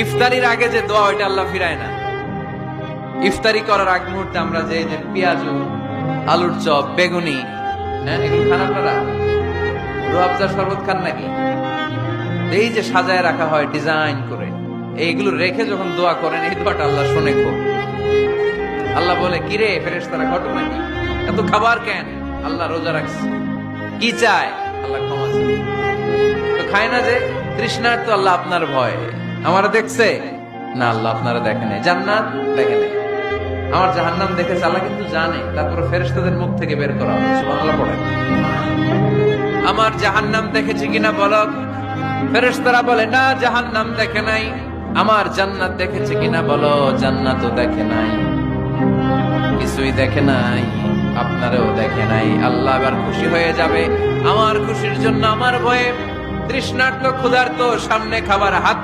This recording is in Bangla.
ইফতারির আগে যে দোয়া ওইটা আল্লাহ ফিরায় না। ইফতারি করার আগ মুহূর্তে আমরা যে পেঁয়াজু, আলুর চপ, বেগুনি, হ্যাঁ এগুলো খান আপনারা? রুয়াবজার শরবত খান নাকি? এই যে সাজায় রাখা হয় ডিজাইন করে, এইগুলো রেখে যখন দোয়া করেন, এই দোয়াটা আল্লাহ শুনে খুব। আল্লাহ বলে, কিরে ফেরেশতারা ঘটনা কি, এত খাবার কেন? আল্লাহ রোজা রাখছে। কি চায়? আল্লাহ ক্ষমা চায়। তো খায় না যে তৃষ্ণার, তো আল্লাহ আপনার ভয়। আমারা দেখছে না, আল্লাহ আপনারা দেখে নাই। জান্নাত দেখে নাই, আমার জাহান্নাম দেখেছে আল্লাহ কিন্তু জানে। তারপরে ফেরেশতাদের মুখ থেকে বের করা হবে। সুবহানাল্লাহ পড়েন। আমার জাহান্নাম দেখেছি কিনা বলো? ফেরেশতারা বলে না, জাহান্নাম দেখে নাই। আমার জান্নাত দেখেছে কিনা বলো? জান্নাতও দেখে নাই, কিছুই দেখে নাই, আপনারও দেখে নাই। আল্লাহ এবার খুশি হয়ে যাবে। আমার খুশির জন্য, আমার ভয়ে তৃষ্ণার্ত ক্ষুধার্ত সামনে খাবার হাত